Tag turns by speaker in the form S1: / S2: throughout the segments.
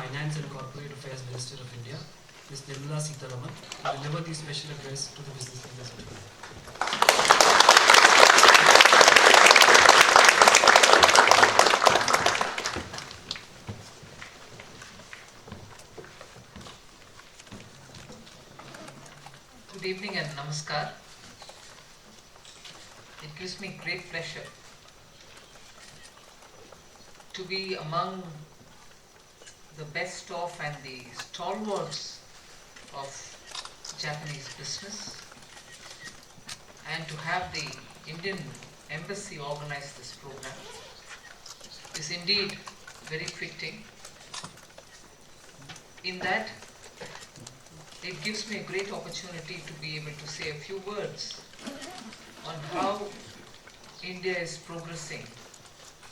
S1: Finance and Corporate Affairs Minister of India, Ms. Nirmala Sitharaman, to deliver the special address to the business leaders of India.
S2: Good evening and namaskar. It gives me great pleasure to be among the best of and the stalwarts of Japanese business, and to have the Indian Embassy organize this program is indeed very fitting, in that it gives me a great opportunity to be able to say a few words on how India is progressing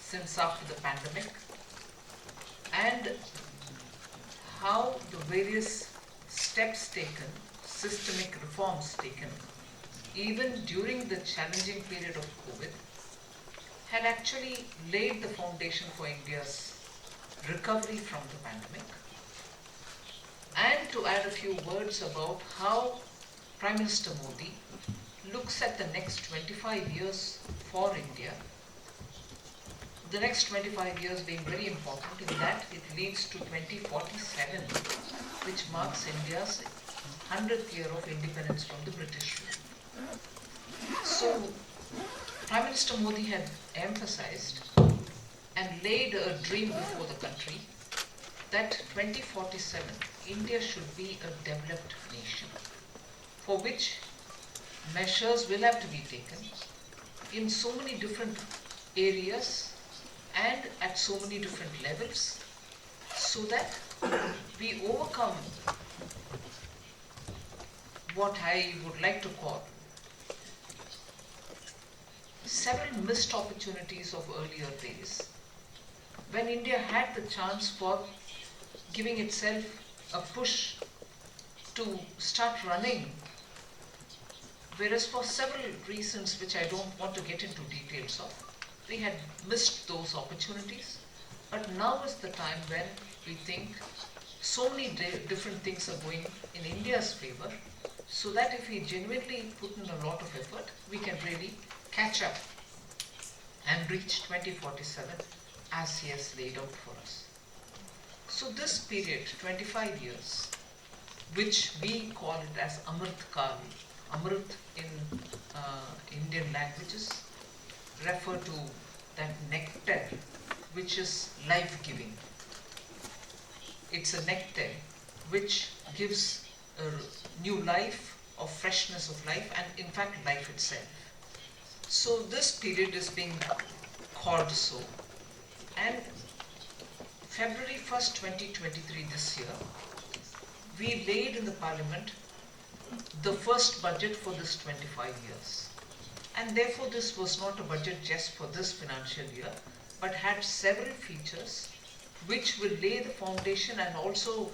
S2: since after the pandemic, and how the various steps taken, systemic reforms taken, even during the challenging period of COVID, had actually laid the foundation for India's recovery from the pandemic. And to add a few words about how Prime Minister Modi looks at the next 25 years for India. The next 25 years being very important in that it leads to 2047, which marks India's 100th year of independence from the British rule. So, Prime Minister Modi had emphasized and laid a dream before the country that 2047, India should be a developed nation, for which measures will have to be taken in so many different areas and at so many different levels, so that we overcome what I would like to call several missed opportunities of earlier days, when India had the chance for giving itself a push to start running, whereas for several reasons which I don't want to get into details of, we had missed those opportunities. But now is the time when we think so many different things are going in India's favor, so that if we genuinely put in a lot of effort, we can really catch up and reach 2047 as he has laid out for us. So this period, 25 years, which we call it as Amrit Kal, Amrit in Indian languages refer to that nectar which is life-giving. It's a nectar which gives a new life, of freshness of life, and in fact life itself. So this period is being called so. And February 1st, 2023, this year, we laid in the Parliament the first budget for this 25 years. And therefore this was not a budget just for this financial year, but had several features which will lay the foundation and also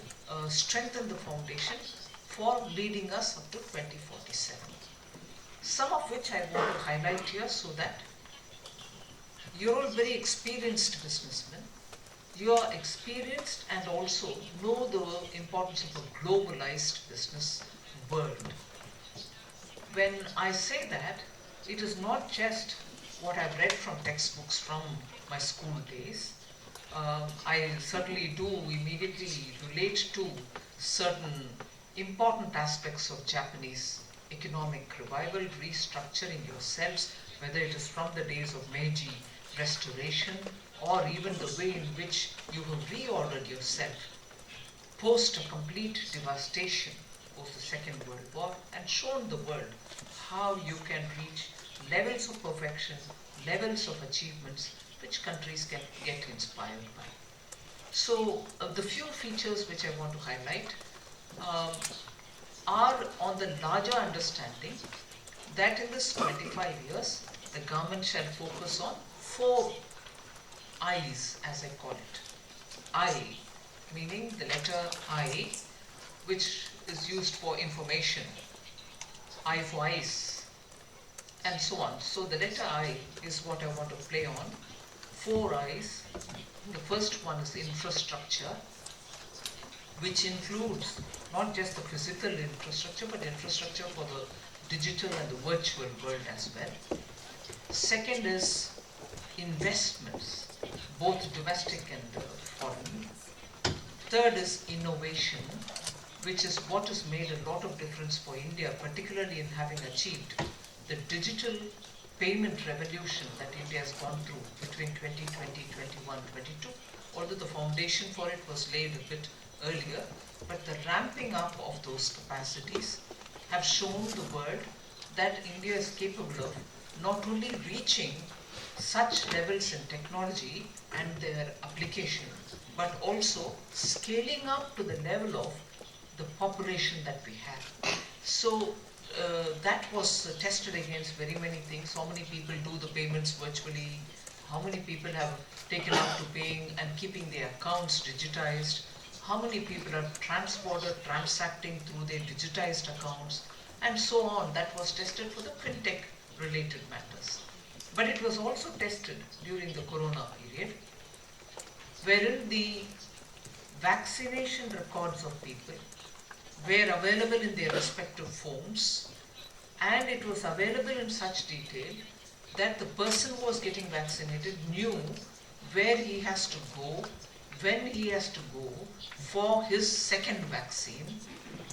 S2: strengthen the foundation for leading us up to 2047. Some of which I want to highlight here, so that you're all very experienced businessmen. You are experienced and also know the importance of a globalized business world. When I say that, it is not just what I've read from textbooks from my school days. I certainly do immediately relate to certain important aspects of Japanese economic revival, restructuring yourselves, whether it is from the days of Meiji Restoration, or even the way in which you have reordered yourself post a complete devastation post the Second World War, and shown the world how you can reach levels of perfection, levels of achievements which countries can get inspired by. So the few features which I want to highlight are on the larger understanding that in this 25 years, the government shall focus on 4 I's, as I call it. I, meaning the letter I, which is used for information, I for ice, and so on. So the letter I is what I want to play on. 4 I's. The first one is infrastructure. which includes not just the physical infrastructure, but infrastructure for the digital and the virtual world as well. Second is investments, both domestic and foreign. Third is innovation, which is what has made a lot of difference for India, particularly in having achieved the digital payment revolution that India has gone through between 2020, 21, 22. Although the foundation for it was laid a bit earlier, but the ramping up of those capacities have shown the world that India is capable of not only reaching such levels in technology and their application, but also scaling up to the level of the population that we have. So that was tested against very many things. How many people do the payments virtually? How many people have taken up to paying and keeping their accounts digitized? How many people are transacting through their digitized accounts? And so on. That was tested for the fintech related matters. But it was also tested during the corona period, wherein the vaccination records of people were available in their respective forms, and it was available in such detail that the person who was getting vaccinated knew where he has to go, when he has to go for his second vaccine,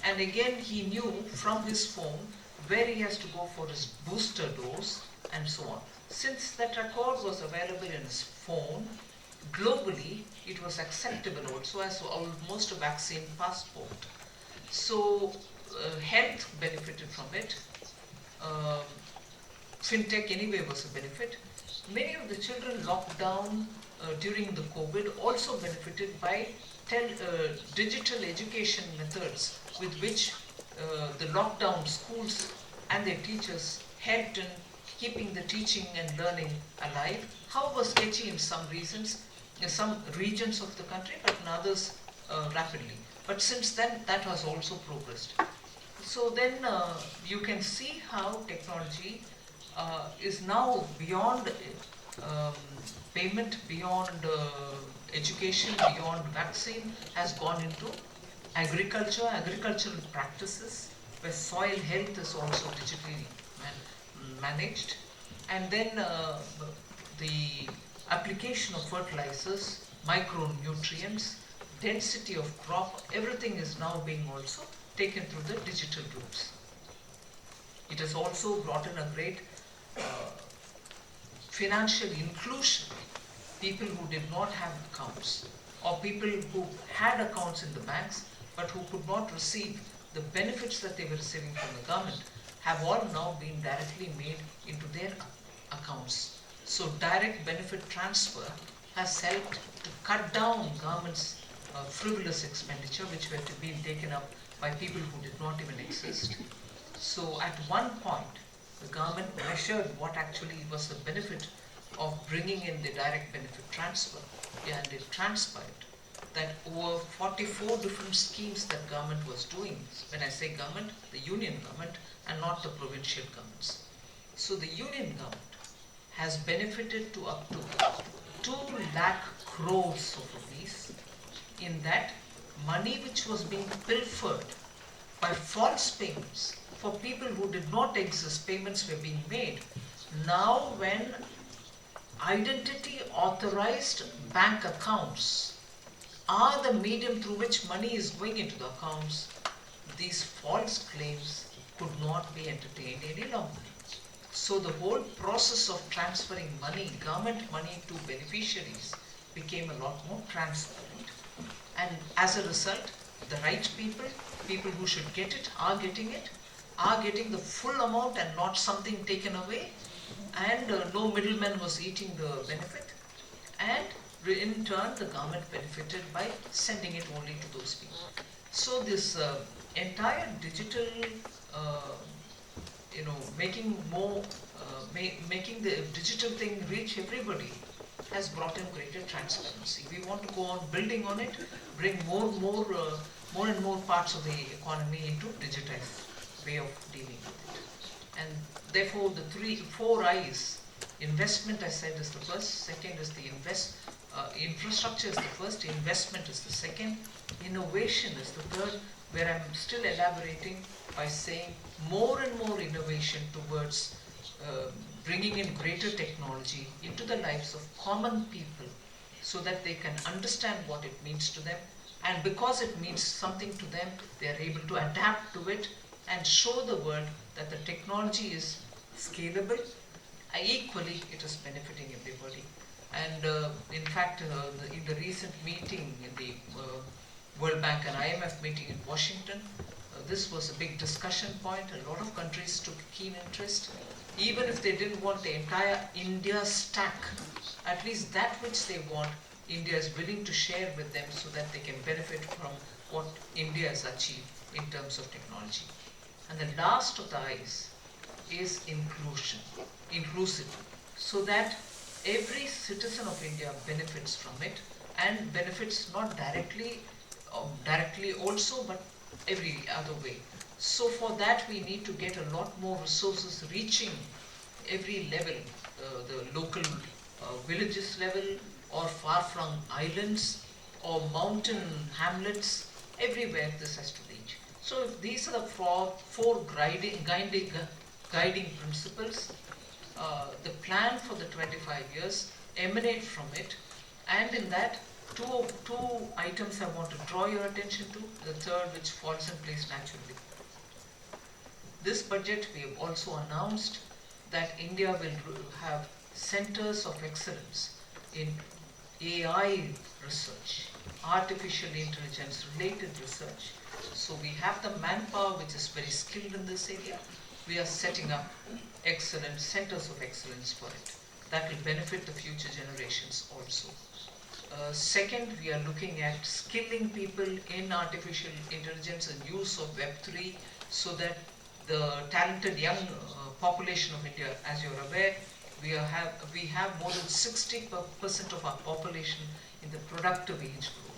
S2: and again he knew from his phone where he has to go for his booster dose, and so on. Since that record was available in his phone, globally it was acceptable also as almost a vaccine passport. So health benefited from it. Fintech anyway was a benefit. Many of the children locked down during the COVID also benefited by digital education methods with which the lockdown schools and their teachers helped in keeping the teaching and learning alive. However sketchy in some regions of the country, but in others rapidly. But since then, that has also progressed. So then you can see how technology is now beyond payment, beyond education, beyond vaccine, has gone into agricultural practices, where soil health is also digitally managed. And then the application of fertilizers, micronutrients, density of crop, everything is now being also taken through the digital routes. It has also brought in a great financial inclusion. People who did not have accounts, or people who had accounts in the banks but who could not receive the benefits that they were receiving from the government, have all now been directly made into their accounts. So direct benefit transfer has helped to cut down government's frivolous expenditure, which were to be taken up by people who did not even exist. So at one point, the government measured what actually was the benefit of bringing in the direct benefit transfer, and it transpired that over 44 different schemes that government was doing. When I say government, the union government and not the provincial governments. So the union government has benefited to up to 2 lakh crores of rupees, in that money which was being pilfered by false payments for people who did not exist, payments were being made. Now when identity authorized bank accounts are the medium through which money is going into the accounts, these false claims could not be entertained any longer. So the whole process of transferring money, government money to beneficiaries, became a lot more transparent. And as a result, the right people, people who should get it, are getting the full amount and not something taken away, and no middleman was eating the benefit, and in turn the government benefited by sending it only to those people. So this entire digital, making the digital thing reach everybody has brought in greater transparency. We want to go on building on it, bring more and more parts of the economy into digitized way of dealing with it. And therefore the 4 I's, investment I said is the first, second is the Infrastructure is the first, investment is the second, innovation is the third, where I'm still elaborating by saying more and more innovation towards bringing in greater technology into the lives of common people so that they can understand what it means to them, and because it means something to them, they are able to adapt to it and show the world that the technology is scalable. Equally, it is benefiting everybody. And in fact, in the recent meeting, in the World Bank and IMF meeting in Washington, this was a big discussion point. A lot of countries took keen interest. Even if they didn't want the entire India stack, at least that which they want, India is willing to share with them so that they can benefit from what India has achieved in terms of technology. And the last of the I's is inclusive, so that every citizen of India benefits from it, and benefits not directly also, but every other way. So for that we need to get a lot more resources reaching every level, the local villages level, or far-flung islands, or mountain hamlets, everywhere this has to reach. So if these are the four guiding principles, the plan for the 25 years emanate from it, and in that two items I want to draw your attention to, the third which falls in place naturally. This budget we have also announced that India will have centers of excellence in AI research, artificial intelligence related research. So we have the manpower which is very skilled in this area. We are setting up excellent centers of excellence for it. That will benefit the future generations also. Second, we are looking at skilling people in artificial intelligence and use of Web3, so that the talented young population of India, as you're aware, we have more than 60% of our population in the productive age group.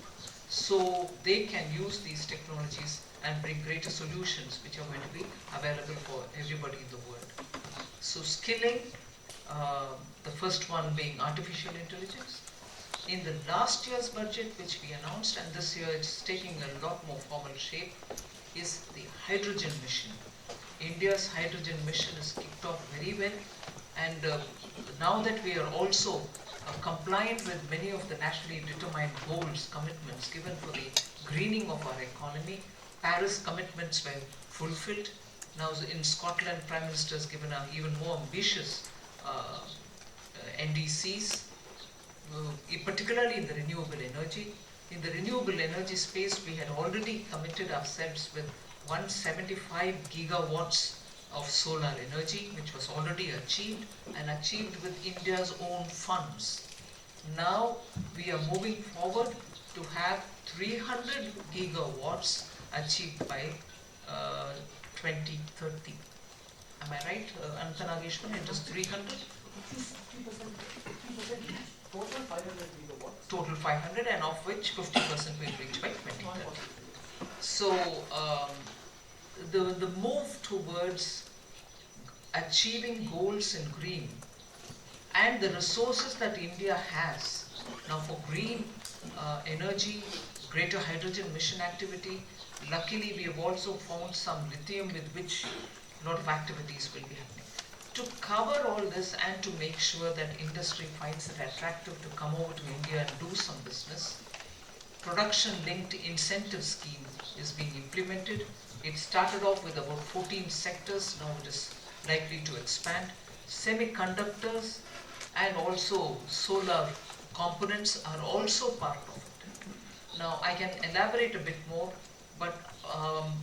S2: So they can use these technologies and bring greater solutions which are going to be available for everybody in the world. So skilling, the first one being artificial intelligence. In the last year's budget which we announced, and this year it's taking a lot more formal shape, is the hydrogen mission. India's hydrogen mission is kicked off very well, and now that we are also compliant with many of the nationally determined goals, commitments given for the greening of our economy, Paris commitments were fulfilled. Now in Scotland, Prime Minister has given an even more ambitious NDCs, particularly in the renewable energy. In the renewable energy space, we had already committed ourselves with 175 gigawatts of solar energy, which was already achieved, and achieved with India's own funds. Now we are moving forward to have 300 gigawatts achieved by 2030. Am I right, Ananta Nageshwan? It is 300?
S3: 50%, total 500 gigawatts.
S2: Total 500, and of which 50% will reach by 2030. So the move towards achieving goals in green, and the resources that India has now for green energy, greater hydrogen mission activity. Luckily, we have also found some lithium with which a lot of activities will be happening. To cover all this and to make sure that industry finds it attractive to come over to India and do some business, production-linked incentive scheme is being implemented. It started off with about 14 sectors, now it is likely to expand. Semiconductors and also solar components are also part of it. Now I can elaborate a bit more, but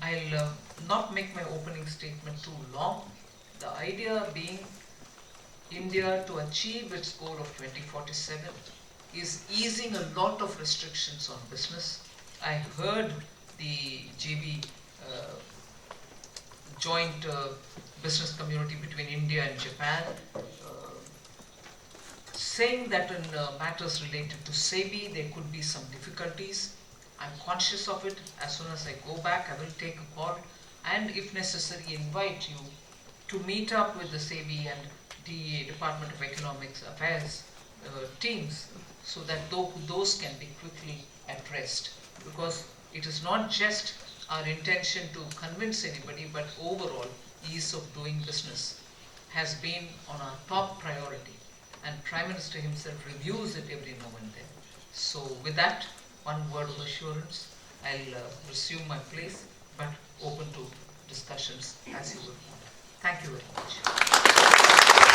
S2: I'll not make my opening statement too long. The idea being India, to achieve its goal of 2047, is easing a lot of restrictions on business. I heard the JB joint business community between India and Japan saying that in matters related to SEBI there could be some difficulties. I'm conscious of it. As soon as I go back, I will take a call and, if necessary, invite you to meet up with the SEBI and the Department of Economic Affairs teams, so that those can be quickly addressed. Because it is not just our intention to convince anybody, but overall ease of doing business has been on our top priority, and Prime Minister himself reviews it every now and then. So with that, one word of assurance, I'll resume my place, but open to discussions as you would want. Thank you very much.